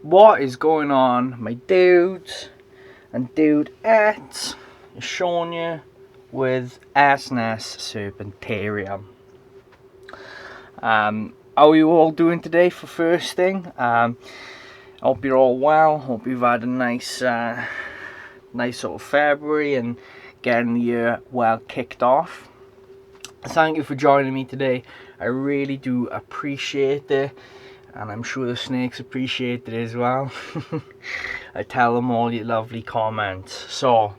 What is going on, my dudes and dudettes? It's Sean here with SNS Serpentarium. How are you all doing today for first thing? Hope you're all well. Hope you've had a nice sort of February and getting the year well kicked off. Thank you for joining me today. I really do appreciate it. And I'm sure the snakes appreciate it as well. I tell them all your lovely comments. So,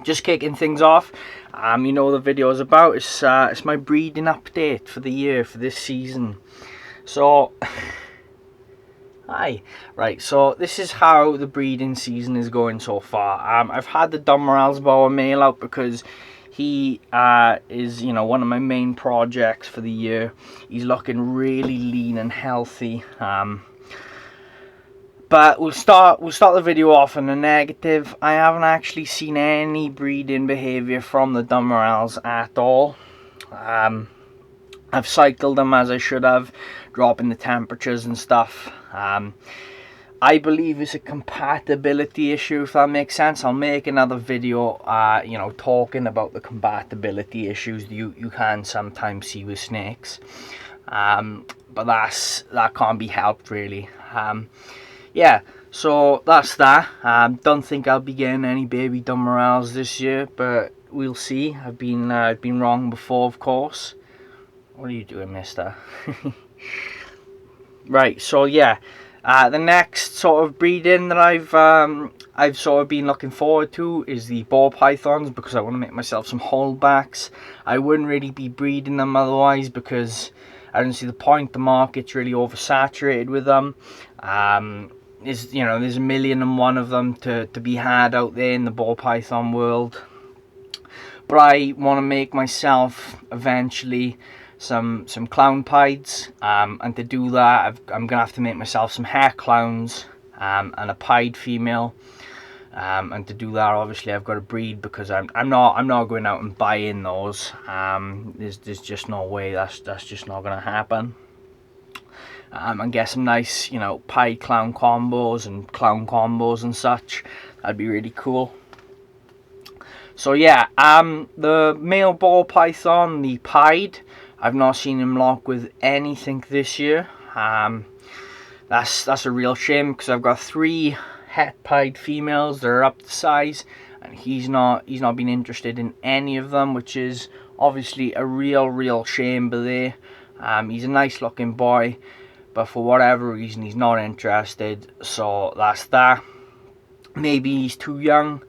just kicking things off. You know the video is about. It's my breeding update for the year, for this season. So, hi. Right, so this is how the breeding season is going so far. I've had the DUMERS Boa male out because he is, one of my main projects for the year. He's looking really lean and healthy. But we'll start the video off on a negative. I haven't actually seen any breeding behaviour from the DUMERS at all. I've cycled them as I should have, dropping the temperatures and stuff. I believe it's a compatibility issue, if that makes sense. I'll make another video, talking about the compatibility issues you can sometimes see with snakes. But that can't be helped, really. Yeah, so that's that. Don't think I'll be getting any baby DUMERS this year, but we'll see. I've been wrong before, of course. What are you doing, mister? Right, so yeah. The next sort of breeding that I've sort of been looking forward to is the ball pythons, because I want to make myself some holdbacks. I wouldn't really be breeding them otherwise because I don't see the point. The market's really oversaturated with them. There's a million and one of them to be had out there in the ball python world. But I want to make myself eventually some clown pieds, and to do that I'm gonna have to make myself some hair clowns and a pied female, and to do that obviously I've got to breed, because I'm not going out and buying those. There's just no way. That's just not gonna happen. And get some nice pied clown combos and clown combos and such. That'd be really cool. So yeah, the male ball python, the pied, I've not seen him lock with anything this year. That's a real shame, because I've got 3 het pied females that are up to size, and he's not been interested in any of them, which is obviously a real shame. But there, he's a nice looking boy, but for whatever reason he's not interested. So that's that. Maybe he's too young.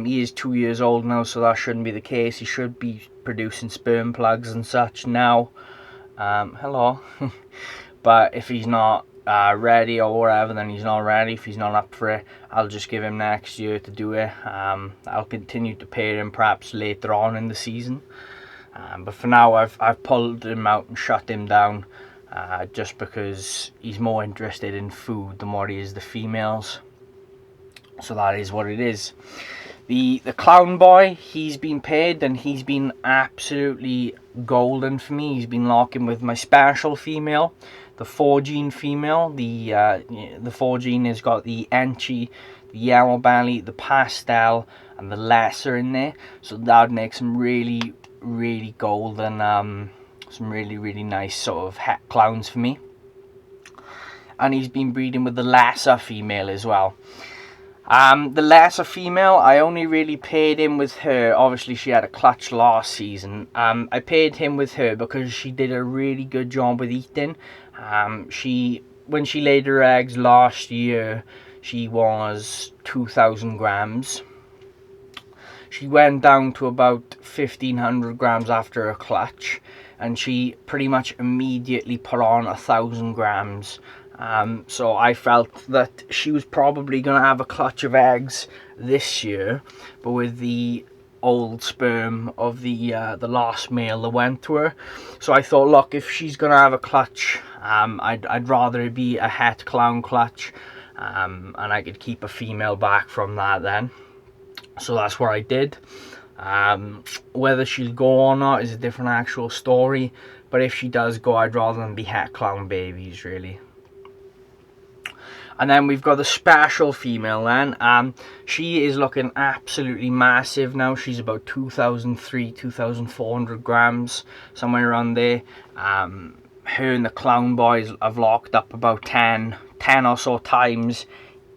He is 2 years old now, so that shouldn't be the case. He should be producing sperm plugs and such now. Hello. But if he's not ready or whatever, then he's not ready. If he's not up for it, I'll just give him next year to do it. I'll continue to pair him perhaps later on in the season. But for now, I've pulled him out and shut him down, just because he's more interested in food than what he is the females. So that is what it is. The clown boy, he's been paired and he's been absolutely golden for me. He's been locking with my special female, the 4-gene female. The 4-gene has got the Enchi, the yellow belly, the pastel, and the lesser in there. So that would make some really golden, some really nice sort of het clowns for me. And he's been breeding with the lesser female as well. The lesser female, I only really paired him with her. Obviously she had a clutch last season. I paired him with her because she did a really good job with eating. When she laid her eggs last year, she was 2,000 grams. She went down to about 1,500 grams after a clutch, and she pretty much immediately put on 1,000 grams. So I felt that she was probably going to have a clutch of eggs this year, but with the old sperm of the last male that went to her. So I thought, look, if she's going to have a clutch, I'd rather it be a het clown clutch, and I could keep a female back from that then. So that's what I did. Whether she'll go or not is a different actual story, but if she does go, I'd rather them be het clown babies, really. And then we've got the special female then. She is looking absolutely massive now. She's about 2,400 grams, somewhere around there. Her and the clown boys have locked up about 10 or so times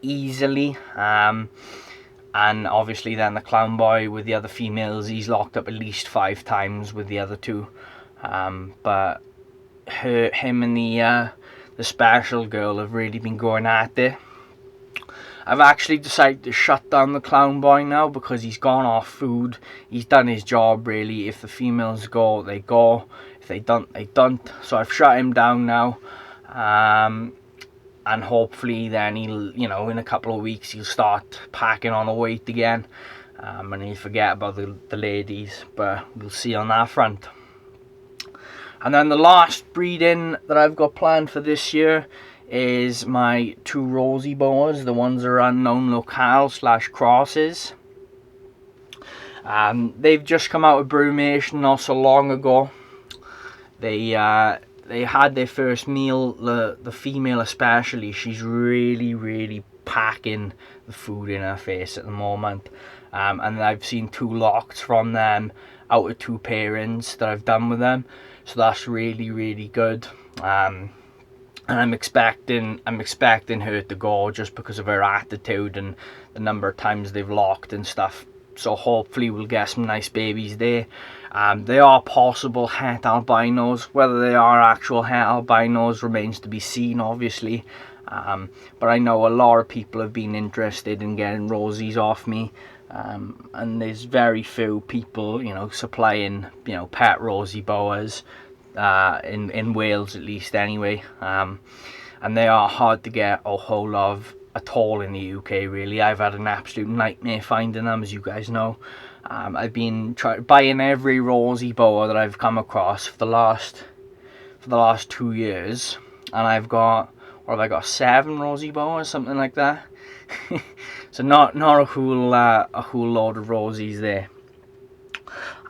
easily. And obviously then the clown boy with the other females, he's locked up at least 5 times with the other two. But him and the special girl have really been going at it. I've actually decided to shut down the clown boy now because he's gone off food. He's done his job really. If the females go, they go. If they don't, they don't. So I've shut him down now. And hopefully then he'll, you know, in a couple of weeks he'll start packing on a weight again. And he'll forget about the ladies. But we'll see on that front. And then the last breeding that I've got planned for this year is my 2 Rosy Boas, the ones that are unknown locale / crosses. They've just come out of brumation not so long ago. They had their first meal, the female especially. She's really packing the food in her face at the moment. And I've seen 2 locks from them out of 2 pairings that I've done with them. So that's really good. And I'm expecting her to go just because of her attitude and the number of times they've locked and stuff. So hopefully we'll get some nice babies there. They are possible het albinos. Whether they are actual het albinos remains to be seen, obviously. But I know a lot of people have been interested in getting rosies off me. And there's very few people, you know, supplying, you know, pet Rosy Boas in Wales, at least anyway. And they are hard to get a hold of at all in the UK, really. I've had an absolute nightmare finding them, as you guys know. I've been buying every Rosy Boa that I've come across for the last 2 years, and I've got, what have I got, 7 Rosy Boas, something like that. So not a whole load of rosies there.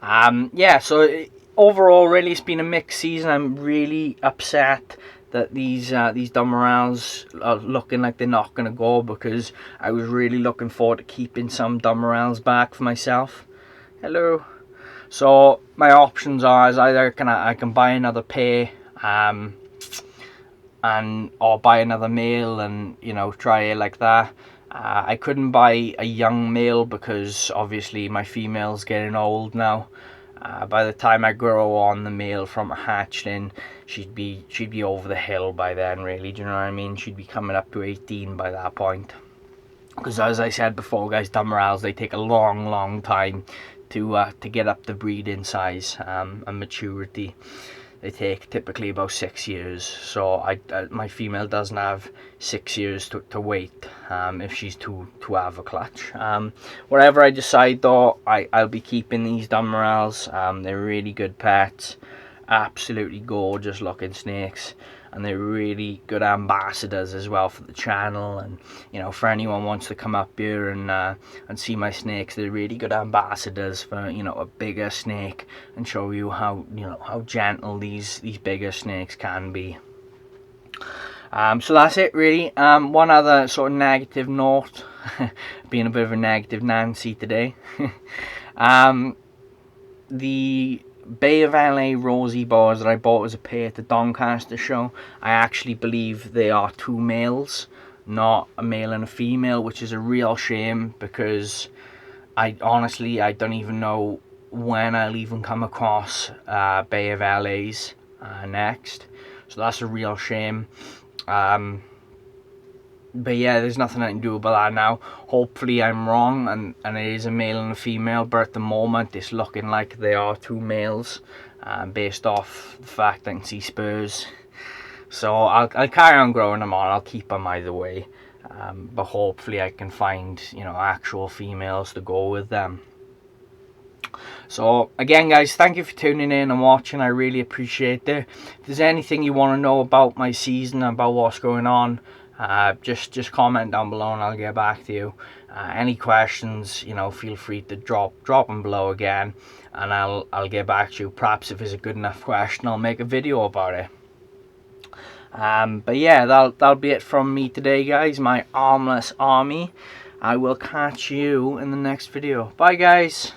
Yeah, so overall really it's been a mixed season. I'm really upset that these DUMERS are looking like they're not going to go, because I was really looking forward to keeping some DUMERS back for myself. Hello. So my options are is either I can buy another pair or buy another male and, you know, try it like that. I couldn't buy a young male because obviously my female's getting old now. By the time I grow on the male from a hatchling, she'd be over the hill by then, really. Do you know what I mean? She'd be coming up to 18 by that point. Because as I said before, guys, DUMERS, they take a long time to get up to breeding size and maturity. They take typically about 6 years, so my female doesn't have 6 years to wait if she's to have a clutch. Whatever I decide though, I'll be keeping these DUMERS. They're really good pets, absolutely gorgeous looking snakes, and they're really good ambassadors as well for the channel. And, you know, for anyone who wants to come up here and see my snakes, they're really good ambassadors for, you know, a bigger snake, and show you how, you know, how gentle these bigger snakes can be. So that's it really. One other sort of negative note, being a bit of a negative Nancy today. The Bay of LA Rosy Boas that I bought as a pair at the Doncaster show, I actually believe they are 2 males, not a male and a female, which is a real shame, because I don't even know when I'll even come across Bay of LA's next, so that's a real shame. But yeah, there's nothing I can do about that now. Hopefully I'm wrong and it is a male and a female, but at the moment it's looking like they are 2 males, based off the fact I can see spurs. So I'll carry on growing them on. I'll keep them either way, but hopefully I can find, you know, actual females to go with them. So again, guys, thank you for tuning in and watching. I really appreciate it. If there's anything you want to know about my season, about what's going on, just comment down below and I'll get back to you. Any questions, you know, feel free to drop them below again, and I'll get back to you. Perhaps if it's a good enough question, I'll make a video about it. But yeah, that'll be it from me today, guys. My armless army. I will catch you in the next video. Bye, guys.